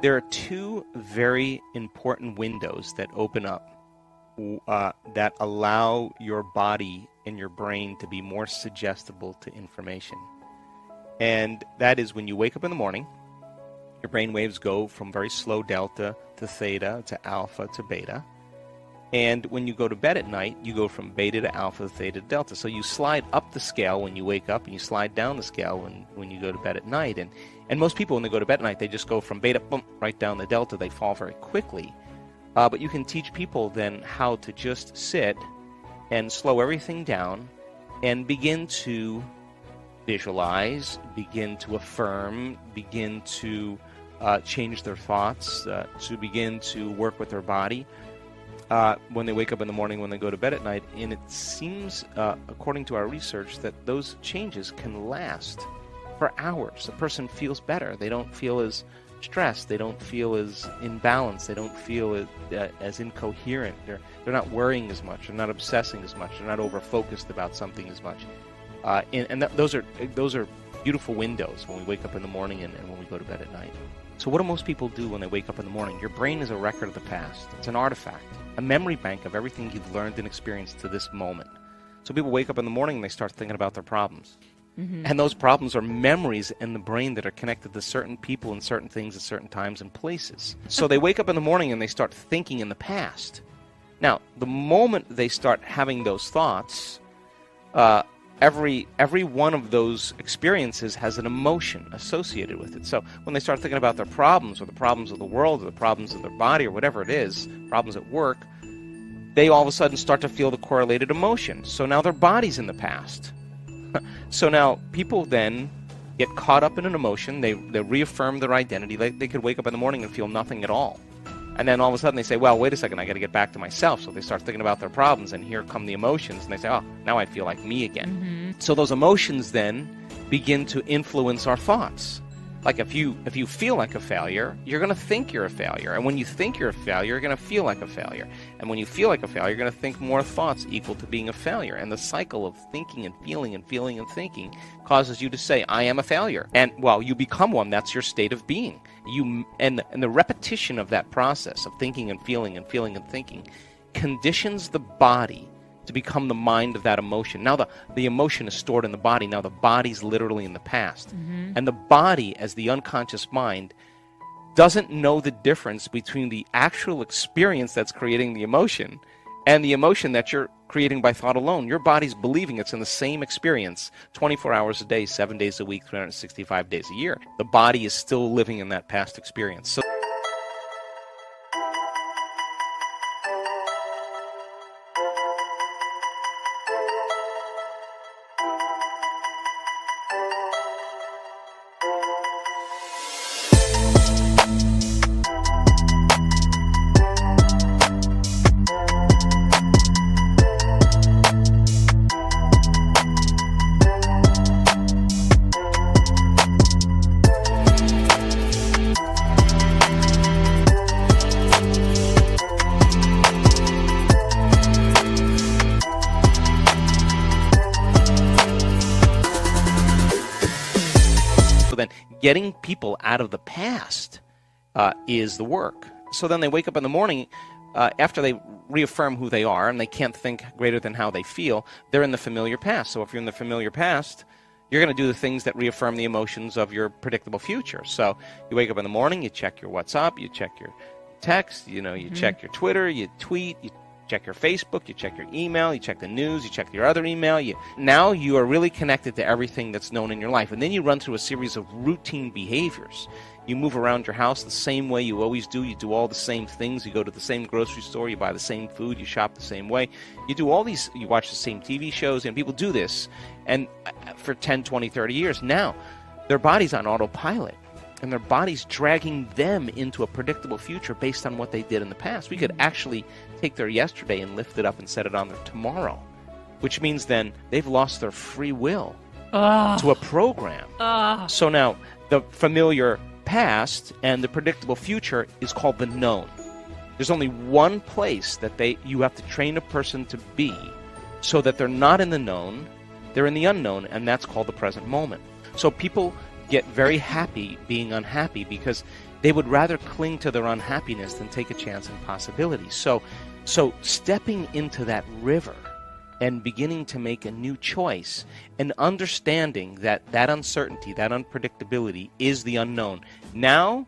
There are two very important windows that open up that allow your body and your brain to be more suggestible to information. And that is when you wake up in the morning, your brain waves go from very slow delta to theta to alpha to beta. And when you go to bed at night, you go from beta to alpha to theta to delta. So you slide up the scale when you wake up, and you slide down the scale when you go to bed at night. And most people, when they go to bed at night, they just go from beta, boom, right down the delta. They fall very quickly. But you can teach people then how to just sit and slow everything down and begin to visualize, begin to affirm, begin to change their thoughts, to begin to work with their body. When they wake up in the morning, when they go to bed at night. And it seems, according to our research, that those changes can last for hours. A person feels better. They don't feel as stressed. They don't feel as imbalanced. They don't feel as incoherent. They're not worrying as much. They're not obsessing as much. They're not over-focused about something as much. Those are beautiful windows when we wake up in the morning and when we go to bed at night. So what do most people do when they wake up in the morning? Your brain is a record of the past. It's an artifact, a memory bank of everything you've learned and experienced to this moment. So people wake up in the morning and they start thinking about their problems. Mm-hmm. And those problems are memories in the brain that are connected to certain people and certain things at certain times and places. So they wake up in the morning and they start thinking in the past. Now, the moment they start having those thoughts, every one of those experiences has an emotion associated with it. So when they start thinking about their problems or the problems of the world or the problems of their body or whatever it is, problems at work, they all of a sudden start to feel the correlated emotion. So now their body's in the past. So now people then get caught up in an emotion. They reaffirm their identity. They could wake up in the morning and feel nothing at all. And then all of a sudden they say, well, wait a second, I got to get back to myself. So they start thinking about their problems, and here come the emotions. And they say, oh, now I feel like me again. Mm-hmm. So those emotions then begin to influence our thoughts. Like if you feel like a failure, you're going to think you're a failure. And when you think you're a failure, you're going to feel like a failure. And when you feel like a failure, you're going to think more thoughts equal to being a failure. And the cycle of thinking and feeling and feeling and thinking causes you to say, I am a failure. And, well, you become one. That's your state of being. And the repetition of that process of thinking and feeling and feeling and thinking conditions the body to become the mind of that emotion. Now the emotion is stored in the body. Now the body's literally in the past. Mm-hmm. And the body, as the unconscious mind, doesn't know the difference between the actual experience that's creating the emotion and the emotion that you're creating by thought alone. Your body's believing it's in the same experience 24 hours a day, 7 days a week, 365 days a year. The body is still living in that past experience. So then getting people out of the past is the work. So then they wake up in the morning after they reaffirm who they are and they can't think greater than how they feel. They're in the familiar past. So if you're in the familiar past, you're going to do the things that reaffirm the emotions of your predictable future. So you wake up in the morning, you check your WhatsApp, you check your text, you mm-hmm. check your Twitter, you tweet, you check your Facebook, you check your email, you check the news, you check your other email. Now you are really connected to everything that's known in your life. And then you run through a series of routine behaviors. You move around your house the same way you always do. You do all the same things. You go to the same grocery store. You buy the same food. You shop the same way. You do all these, you watch the same TV shows, and people do this and for 10, 20, 30 years. Now their body's on autopilot. And their body's dragging them into a predictable future based on what they did in the past. We could actually take their yesterday and lift it up and set it on their tomorrow, which means then they've lost their free will to a program. So now the familiar past and the predictable future is called the known. There's only one place that you have to train a person to be so that they're not in the known, they're in the unknown, and that's called the present moment. So people get very happy being unhappy because They would rather cling to their unhappiness than take a chance on possibilities. So stepping into that river and beginning to make a new choice and understanding that that uncertainty, that unpredictability is the unknown. Now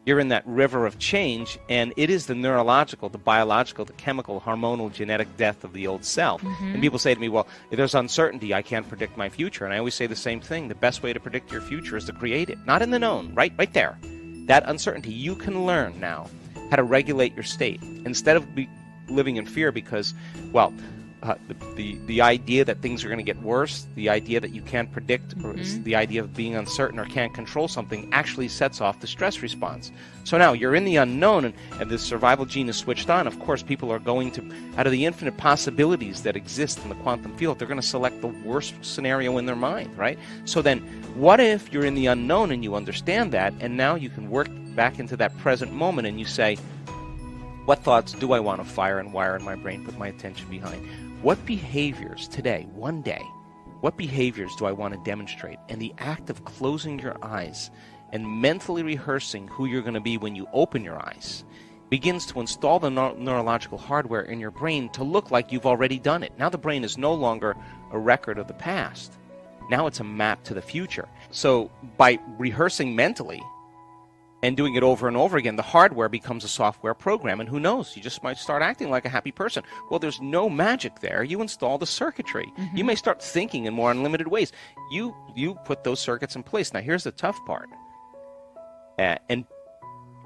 you're in that river of change, and it is the neurological, the biological, the chemical, hormonal, genetic death of the old self. And people say to me, well, if there's uncertainty, I can't predict my future. And I always say the same thing. The best way to predict your future is to create it. Not in the known, right there. That uncertainty, you can learn now how to regulate your state. Instead of living in fear because, well, the idea that things are going to get worse, the idea that you can't predict, or the idea of being uncertain or can't control something actually sets off the stress response. So now you're in the unknown, and the survival gene is switched on. Of course, people are going to, out of the infinite possibilities that exist in the quantum field, they're going to select the worst scenario in their mind, right? So then what if you're in the unknown and you understand that, and now you can work back into that present moment and you say, what thoughts do I want to fire and wire in my brain, put my attention behind? What behaviors today, one day, what behaviors do I want to demonstrate? And the act of closing your eyes and mentally rehearsing who you're going to be when you open your eyes begins to install the neurological hardware in your brain to look like you've already done it. Now the brain is no longer a record of the past. Now it's a map to the future. So by rehearsing mentally and doing it over and over again, the hardware becomes a software program, and who knows, you just might start acting like a happy person. Well, there's no magic there. You install the circuitry. You may start thinking in more unlimited ways. You put those circuits in place. Now, here's the tough part. And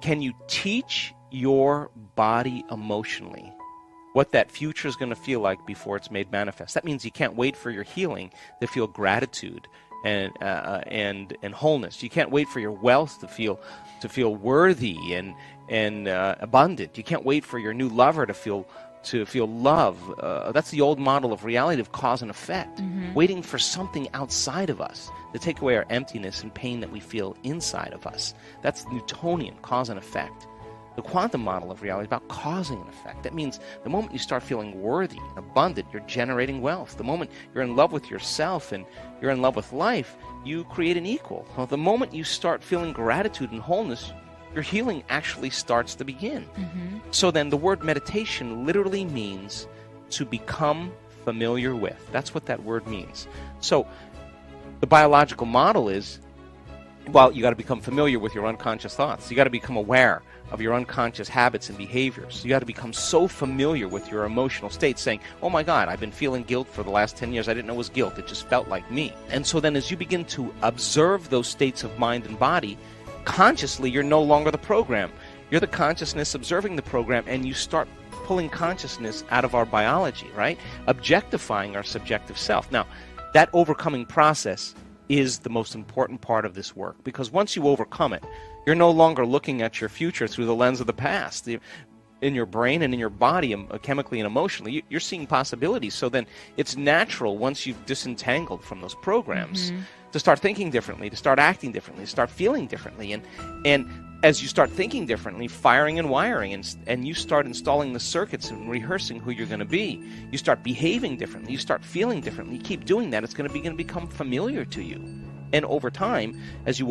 can you teach your body emotionally what that future is going to feel like before it's made manifest? That means you can't wait for your healing to feel gratitude and wholeness. You can't wait for your wealth to feel worthy and abundant. You can't wait for your new lover to feel love. That's the old model of reality of cause and effect. Waiting for something outside of us to take away our emptiness and pain that we feel inside of us. That's Newtonian, cause and effect. The quantum model of reality is about causing an effect. That means the moment you start feeling worthy and abundant, you're generating wealth. The moment you're in love with yourself and you're in love with life, you create an equal. Well, the moment you start feeling gratitude and wholeness, your healing actually starts to begin. So then the word meditation literally means to become familiar with. That's what that word means. So the biological model is, well, you got to become familiar with your unconscious thoughts. You got to become aware of your unconscious habits and behaviors. You got to become so familiar with your emotional state, saying, oh my God, I've been feeling guilt for the last 10 years. I didn't know it was guilt. It just felt like me. And so then as you begin to observe those states of mind and body, consciously, you're no longer the program. You're the consciousness observing the program, and you start pulling consciousness out of our biology, right? Objectifying our subjective self. Now, that overcoming process is the most important part of this work, because once you overcome it, you're no longer looking at your future through the lens of the past. In your brain and in your body, chemically and emotionally, you're seeing possibilities. So then it's natural, once you've disentangled from those programs, to start thinking differently, to start acting differently, to start feeling differently. And as you start thinking differently, firing and wiring, and you start installing the circuits and rehearsing who you're going to be, you start behaving differently, you start feeling differently. You keep doing that, it's going to become familiar to you. And over time, as you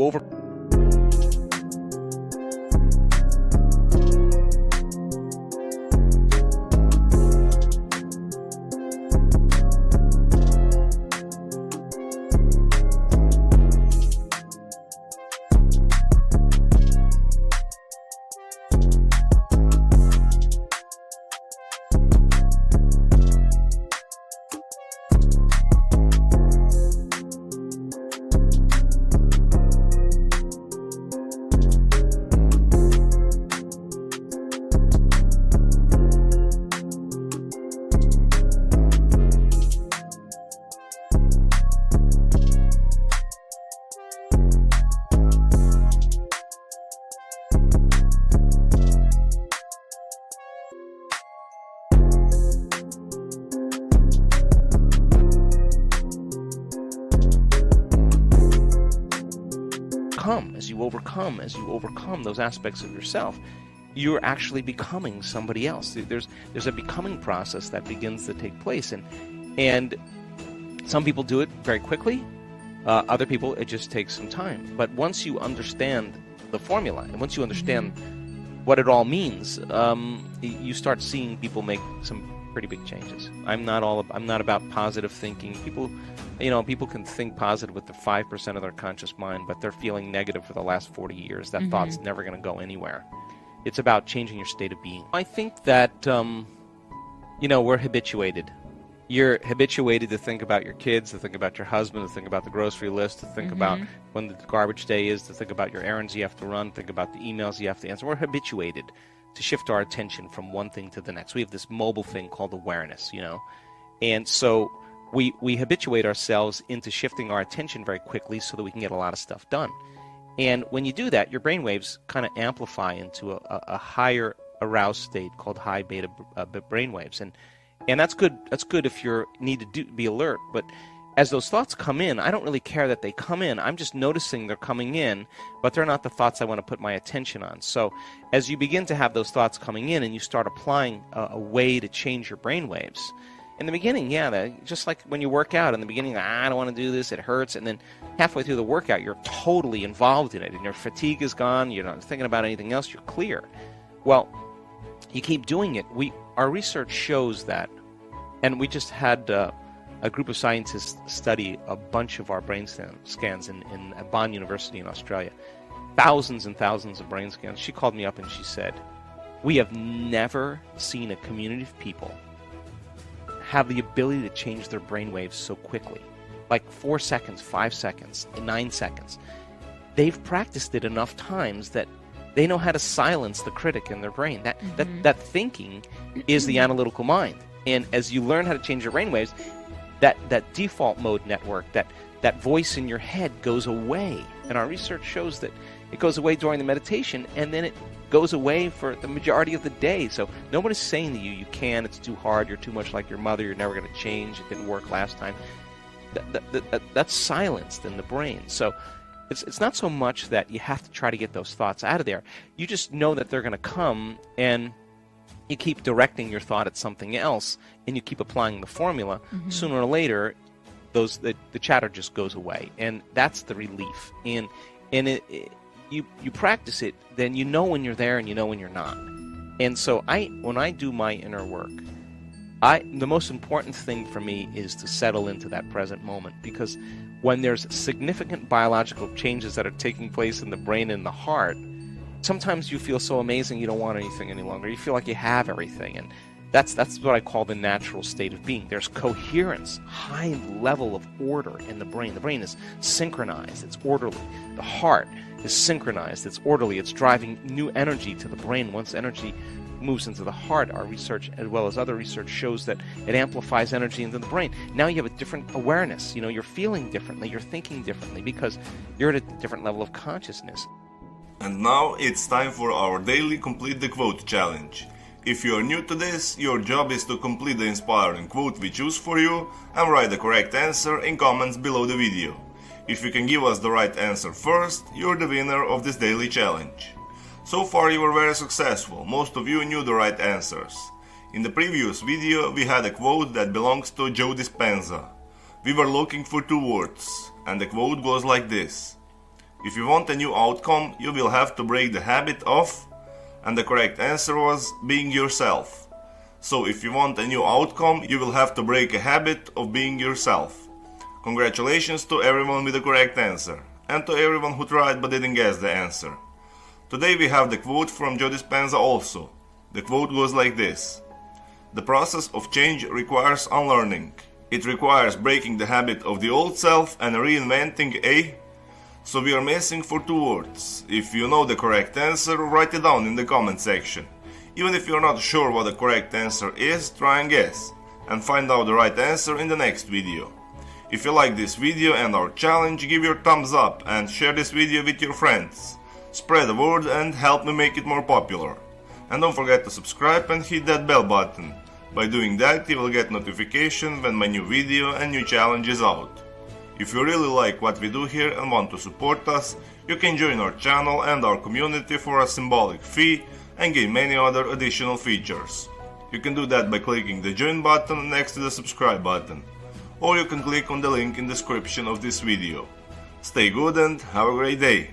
as you overcome those aspects of yourself, you're actually becoming somebody else. There's a becoming process that begins to take place, and some people do it very quickly. Other people, it just takes some time. But once you understand the formula. And once you understand what it all means, you start seeing people make some pretty big changes. I'm not about positive thinking. People can think positive with the 5% of their conscious mind, but they're feeling negative for the last 40 years. That thought's never going to go anywhere. It's about changing your state of being. I think that, we're habituated. You're habituated to think about your kids, to think about your husband, to think about the grocery list, to think about when the garbage day is, to think about your errands you have to run, think about the emails you have to answer. We're habituated to shift our attention from one thing to the next. We have this mobile thing called awareness, And so we habituate ourselves into shifting our attention very quickly so that we can get a lot of stuff done. And when you do that, your brain waves kind of amplify into a higher aroused state called high beta brain waves. And that's good. That's good if you need to be alert. But as those thoughts come in, I don't really care that they come in. I'm just noticing they're coming in, but they're not the thoughts I want to put my attention on. So as you begin to have those thoughts coming in and you start applying a way to change your brain waves, in the beginning, just like when you work out, in the beginning, I don't want to do this, it hurts, and then halfway through the workout, you're totally involved in it, and your fatigue is gone, you're not thinking about anything else, you're clear. Well, you keep doing it. Our research shows that, and we just had a group of scientists study a bunch of our brain scans in Bond University in Australia, thousands and thousands of brain scans. She called me up and she said, we have never seen a community of people have the ability to change their brain waves so quickly, like 4 seconds, 5 seconds, 9 seconds. They've practiced it enough times that they know how to silence the critic in their brain. That thinking is the analytical mind. And as you learn how to change your brain waves, that default mode network, that voice in your head goes away. And our research shows that it goes away during the meditation, and then it goes away for the majority of the day. So nobody's saying to you, you can, it's too hard, you're too much like your mother, you're never going to change, it didn't work last time. That's silenced in the brain. So it's not so much that you have to try to get those thoughts out of there. You just know that they're going to come, and you keep directing your thought at something else, and you keep applying the formula. Sooner or later, the chatter just goes away, and that's the relief. And you practice it, then you know when you're there and you know when you're not. And so when I do my inner work, the most important thing for me is to settle into that present moment, because when there's significant biological changes that are taking place in the brain and the heart, sometimes you feel so amazing you don't want anything any longer. You feel like you have everything, and that's what I call the natural state of being. There's coherence, high level of order in the brain. The brain is synchronized, it's orderly. The heart is synchronized, it's orderly, it's driving new energy to the brain. Once energy moves into the heart, our research as well as other research shows that it amplifies energy into the brain. Now you have a different awareness. You're feeling differently, you're thinking differently, because you're at a different level of consciousness. And now it's time for our daily Complete the Quote challenge. If you are new to this, your job is to complete the inspiring quote we choose for you and write the correct answer in comments below the video. If you can give us the right answer first, you're the winner of this daily challenge. So far you were very successful, most of you knew the right answers. In the previous video we had a quote that belongs to Joe Dispenza. We were looking for 2 words, and the quote goes like this. If you want a new outcome, you will have to break the habit of... And the correct answer was being yourself. So if you want a new outcome, you will have to break a habit of being yourself. Congratulations to everyone with the correct answer, and to everyone who tried but didn't guess the answer. Today we have the quote from Joe Dispenza also. The quote goes like this. The process of change requires unlearning. It requires breaking the habit of the old self and reinventing a... So we are missing for 2 words. If you know the correct answer, write it down in the comment section. Even if you're not sure what the correct answer is, try and guess, and find out the right answer in the next video. If you like this video and our challenge, give your thumbs up and share this video with your friends. Spread the word and help me make it more popular. And don't forget to subscribe and hit that bell button. By doing that, you will get notification when my new video and new challenge is out. If you really like what we do here and want to support us, you can join our channel and our community for a symbolic fee and gain many other additional features. You can do that by clicking the join button next to the subscribe button, or you can click on the link in the description of this video. Stay good and have a great day!